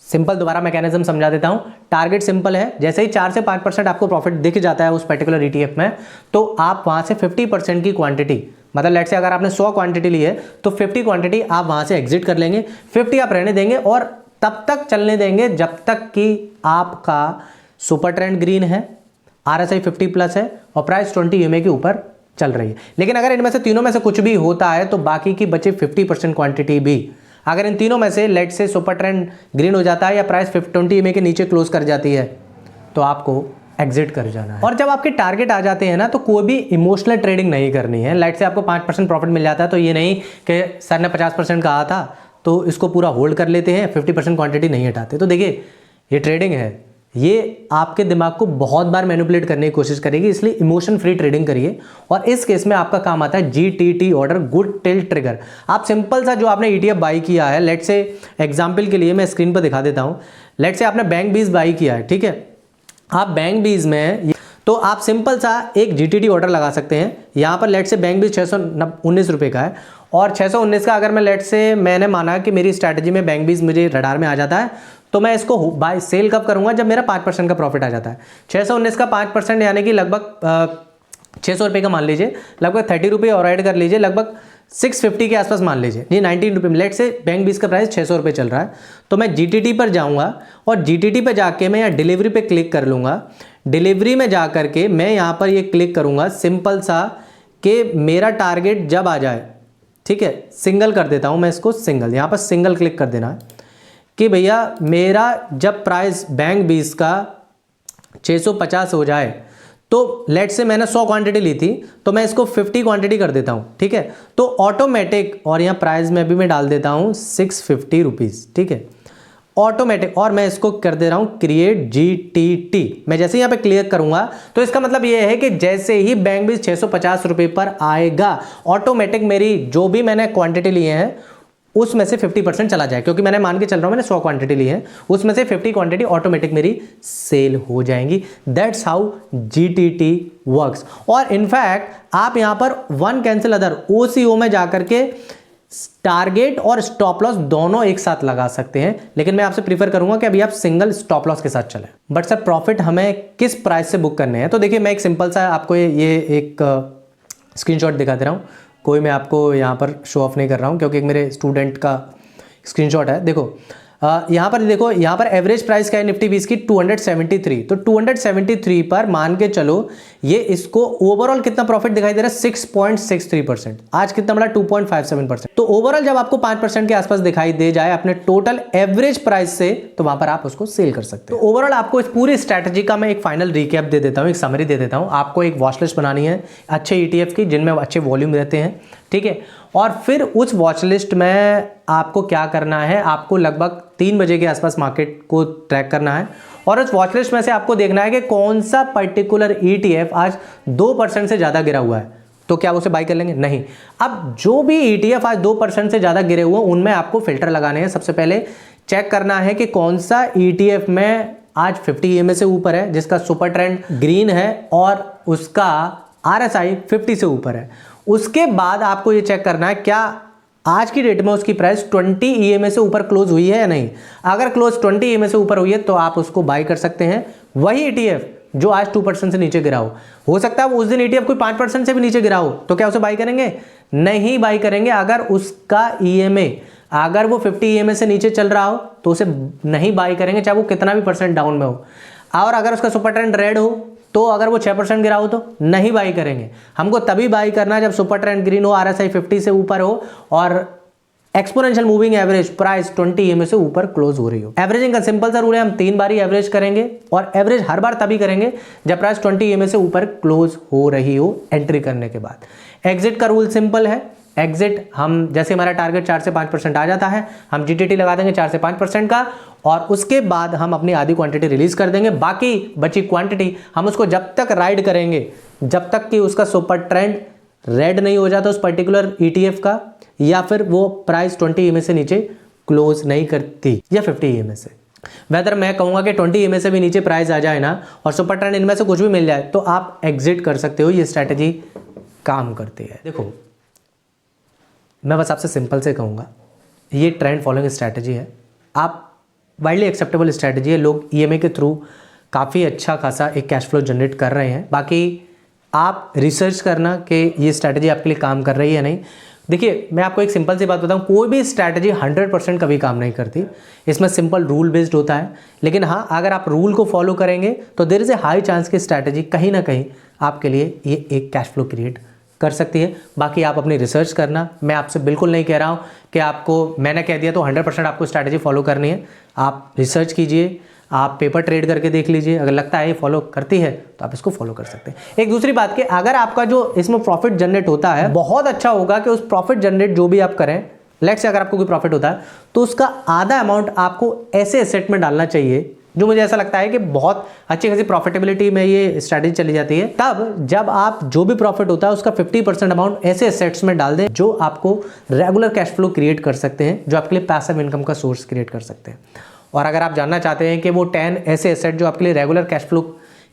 सिंपल दोबारा मैकेनिज्म समझा देता हूं। टारगेट सिंपल है, जैसे ही 4 से 5% आपको प्रॉफिट दिख जाता है उस पर्टिकुलर ETF में, तो आप वहां से 50% की क्वांटिटी, मतलब लेट से अगर आपने 100 क्वांटिटी ली है तो 50 क्वांटिटी आप वहां से एग्जिट कर लेंगे, 50 आप रहने देंगे और तब तक चलने देंगे जब तक कि आपका सुपर ट्रेंड ग्रीन है, RSI 50 प्लस है और प्राइस 20 EMA के ऊपर चल रही है। लेकिन अगर इनमें से तीनों में से कुछ भी होता है तो बाकी की बचे 50% क्वांटिटी भी, अगर इन तीनों में से लेट से सुपर ट्रेंड ग्रीन हो जाता है या प्राइस 20 EMA के नीचे क्लोज कर जाती है, तो आपको एग्जिट कर जाना है। और जब आपके टारगेट आ जाते हैं ना, तो कोई भी इमोशनल ट्रेडिंग नहीं करनी है। लाइट से आपको 5% प्रॉफिट मिल जाता है तो ये नहीं कि सर ने 50% कहा था तो इसको पूरा होल्ड कर लेते हैं, 50% क्वांटिटी नहीं हटाते। तो देखिए ये ट्रेडिंग है, ये आपके दिमाग को बहुत बार मैनिपुलेट करने की कोशिश करेगी, इसलिए इमोशन फ्री ट्रेडिंग करिए। और इस केस में आपका काम आता है GTT order, good tilt trigger. आप सिंपल सा जो आपने ETF बाई किया है, लेट से एग्जाम्पल के लिए मैं स्क्रीन पर दिखा देता हूँ। लेट से आपने बैंक 20 बाई किया है, ठीक है, आप बैंक 20 में तो आप सिंपल सा एक GTT ऑर्डर लगा सकते हैं। यहाँ पर लेट से बैंक 20 619 रुपये का है और 619 का अगर मैं लेट से मैंने माना कि मेरी स्ट्रैटेजी में बैंक 20 मुझे रडार में आ जाता है, तो मैं इसको बाय सेल कब करूँगा? जब मेरा 5% का प्रॉफिट आ जाता है। 619 का 5% यानी कि लगभग 600 रुपये का मान लीजिए, लगभग 30 रुपये और ऐड कर लीजिए, लगभग 650 के आसपास मान लीजिए। ये 19 रुपये में लेट से बैंक 20 का प्राइस 600 रुपये चल रहा है, तो मैं GTT पर जाऊंगा और GTT पर जाके मैं यहाँ डिलीवरी पे क्लिक कर लूँगा। डिलीवरी में जा करके मैं यहाँ पर ये क्लिक करूँगा सिंपल सा कि मेरा टारगेट जब आ जाए, ठीक है, सिंगल कर देता हूँ मैं इसको, सिंगल, यहाँ पर सिंगल क्लिक कर देना है कि भैया मेरा जब प्राइस बैंक 20 का 650 हो जाए, तो लेट से मैंने 100 क्वांटिटी ली थी तो मैं इसको 50 क्वांटिटी कर देता हूँ, ठीक है, तो ऑटोमेटिक, और यहाँ प्राइस में भी मैं डाल देता हूँ 650 रुपीज़, ठीक है, ऑटोमेटिक, और मैं इसको कर दे रहा हूँ क्रिएट GTT। मैं जैसे यहाँ पे क्लियर करूँगा तो इसका मतलब ये है कि जैसे ही बैंक 20 650 रुपये पर आएगा, ऑटोमेटिक मेरी जो भी मैंने क्वांटिटी लिए हैं उसमें से 50% चला जाए, क्योंकि मैंने मान के चल रहा हूँ मैंने 100 क्वांटिटी ली है, उसमें से 50 क्वांटिटी ऑटोमेटिक मेरी सेल हो जाएंगी। That's how GTT works. और इनफैक्ट आप यहाँ पर वन कैंसिल अदर OCO में जाकर के टारगेट और स्टॉप लॉस दोनों एक साथ लगा सकते हैं, लेकिन मैं आपसे प्रीफर करूंगा कि अभी आप सिंगल स्टॉप लॉस के साथ चलें। बट सर प्रॉफिट हमें किस प्राइस से बुक करने हैं? तो देखिए मैं एक सिंपल सा आपको ये एक स्क्रीनशॉट दिखा दे रहा हूँ। कोई मैं आपको यहाँ पर शो ऑफ नहीं कर रहा हूँ, क्योंकि एक मेरे स्टूडेंट का स्क्रीनशॉट है। देखो यहाँ पर देखो, यहाँ पर एवरेज प्राइस क्या है निफ्टी 20 की 273, तो 273 पर मान के चलो ये इसको ओवरऑल कितना प्रॉफिट दिखाई दे रहा है 6.63%, आज कितना बड़ा 2.57%। तो ओवरऑल जब आपको 5% के आसपास दिखाई दे जाए अपने टोटल एवरेज प्राइस से, तो वहां पर आप उसको सेल कर सकते हो। तो ओवरऑल आपको इस पूरी स्ट्रैटेजी का मैं एक फाइनल रिकैप दे देता हूँ, एक समरी दे देता हूँ। आपको एक वॉच लिस्ट बनानी है अच्छे ETF की जिनमें अच्छे वॉल्यूम रहते हैं, ठीक है। और फिर उस वॉच लिस्ट में आपको क्या करना है, आपको लगभग 3 बजे के आसपास मार्केट को ट्रैक करना है और उस वॉच लिस्ट में से आपको देखना है कि कौन सा पर्टिकुलर ETF आज 2% से ज़्यादा गिरा हुआ है, तो क्या उसे बाई कर लेंगे? नहीं। अब जो भी ETF आज 2% से ज़्यादा गिरे हुए हैं उनमें आपको फिल्टर लगाने हैं। सबसे पहले चेक करना है कि कौन सा ETF में आज 50 EMA से ऊपर है, जिसका सुपर ट्रेंड ग्रीन है और उसका RSI 50 से ऊपर है। उसके बाद आपको ये चेक करना है क्या आज की डेट में उसकी प्राइस 20 EMA से ऊपर क्लोज हुई है या नहीं। अगर क्लोज 20 EMA से ऊपर हुई है तो आप उसको बाई कर सकते हैं। वही ETF जो आज 2% से नीचे गिरा हो सकता है वो उस दिन ETF कोई 5% से भी नीचे गिरा हो, तो क्या उसे बाई करेंगे? नहीं बाई करेंगे। अगर उसका EMA अगर वो 50 EMA से नीचे चल रहा हो तो उसे नहीं बाई करेंगे, चाहे वो कितना भी % डाउन में हो। और अगर उसका सुपर ट्रेंड रेड हो तो अगर वो 6% गिरा हो तो नहीं बाई करेंगे। हमको तभी बाई करना है जब सुपर ट्रेंड ग्रीन हो, RSI 50 से ऊपर हो और exponential moving average price 20 EMA से ऊपर क्लोज हो रही हो। एवरेजिंग का सिंपल सा रूल है, हम 3 बार ही एवरेज करेंगे और एवरेज हर बार तभी करेंगे जब प्राइस 20 EMA से ऊपर क्लोज हो रही हो एंट्री करने के बाद। एग्जिट का रूल सिंपल है, एग्जिट हम जैसे हमारा टारगेट 4 से 5% आ जाता है, हम GTT लगा देंगे 4 से 5% का और उसके बाद हम अपनी आधी क्वांटिटी रिलीज कर देंगे। बाकी बची क्वांटिटी हम उसको जब तक राइड करेंगे जब तक कि उसका सुपर ट्रेंड रेड नहीं हो जाता उस पर्टिकुलर ETF का, या फिर वो प्राइस 20 EMA से नीचे क्लोज नहीं करती या 50 EMA से। वेदर मैं कहूँगा कि 20 EMA से भी नीचे प्राइस आ जाए ना और सुपर ट्रेंड इनमें से कुछ भी मिल जाए तो आप एग्जिट कर सकते हो। ये स्ट्रैटेजी काम करती है। देखो मैं बस आपसे सिंपल से कहूँगा, ये ट्रेंड फॉलोइंग स्ट्रैटेजी है, आप वाइडली एक्सेप्टेबल स्ट्रैटेजी है। लोग EMA के थ्रू काफ़ी अच्छा खासा एक कैश फ्लो जनरेट कर रहे हैं। बाकी आप रिसर्च करना कि ये स्ट्रैटेजी आपके लिए काम कर रही है नहीं। देखिए मैं आपको एक सिंपल सी बात बताऊं, कोई भी स्ट्रैटेजी 100% कभी काम नहीं करती। इसमें सिंपल रूल बेस्ड होता है, लेकिन हाँ अगर आप रूल को फॉलो करेंगे तो there is a high chance की स्ट्रैटेजी कहीं ना कहीं आपके लिए ये एक कैश फ्लो क्रिएट कर सकती है। बाकी आप अपनी रिसर्च करना, मैं आपसे बिल्कुल नहीं कह रहा हूँ कि आपको मैंने कह दिया तो 100% आपको स्ट्रैटेजी फॉलो करनी है। आप रिसर्च कीजिए, आप पेपर ट्रेड करके देख लीजिए, अगर लगता है ये फॉलो करती है तो आप इसको फॉलो कर सकते हैं। एक दूसरी बात कि अगर आपका जो इसमें प्रॉफिट जनरेट होता है, बहुत अच्छा होगा कि उस प्रॉफिट जनरेट जो भी आप करें, लेट्स से अगर आपको कोई प्रॉफिट होता है तो उसका आधा अमाउंट आपको ऐसे एसेट में डालना चाहिए जो मुझे ऐसा लगता है कि बहुत अच्छी खासी प्रॉफिटेबिलिटी में ये स्ट्रैटेजी चली जाती है। तब जब आप जो भी प्रॉफिट होता है उसका 50% अमाउंट ऐसे एसेट्स में डाल दें जो आपको रेगुलर कैश फ्लो क्रिएट कर सकते हैं, जो आपके लिए पैसिव इनकम का सोर्स क्रिएट कर सकते हैं। और अगर आप जानना चाहते हैं कि वो 10 ऐसे एसेट जो आपके लिए रेगुलर कैश फ्लो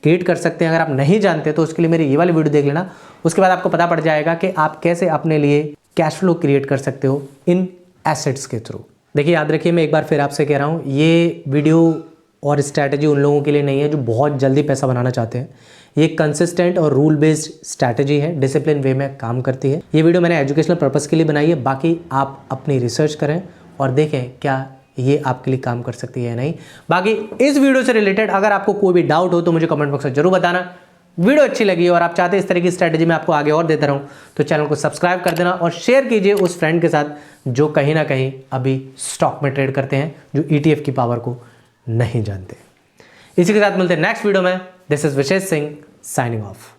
क्रिएट कर सकते हैं, अगर आप नहीं जानते तो उसके लिए मेरी ये वाली वीडियो देख लेना। उसके बाद आपको पता पड़ जाएगा कि आप कैसे अपने लिए कैश फ्लो क्रिएट कर सकते हो इन एसेट्स के थ्रू। देखिए याद रखिए, मैं एक बार फिर आपसे कह रहा हूँ, ये वीडियो और स्ट्रैटेजी उन लोगों के लिए नहीं है जो बहुत जल्दी पैसा बनाना चाहते हैं। ये कंसिस्टेंट और रूल बेस्ड स्ट्रैटेजी है, डिसिप्लिन वे में काम करती है। ये वीडियो मैंने एजुकेशनल पर्पस के लिए बनाई है। बाकी आप अपनी रिसर्च करें और देखें क्या ये आपके लिए काम कर सकती है या नहीं। बाकी इस वीडियो से रिलेटेड अगर आपको कोई भी डाउट हो तो मुझे कमेंट बॉक्स में जरूर बताना। वीडियो अच्छी लगी और आप चाहते हैं इस तरह की स्ट्रैटेजी मैं आपको आगे और देता रहूं तो चैनल को सब्सक्राइब कर देना और शेयर कीजिए उस फ्रेंड के साथ जो कहीं ना कहीं अभी स्टॉक में ट्रेड करते हैं, जो ETF की पावर को नहीं जानते। इसी के साथ मिलते हैं नेक्स्ट वीडियो में। This is Vishesh Singh signing of.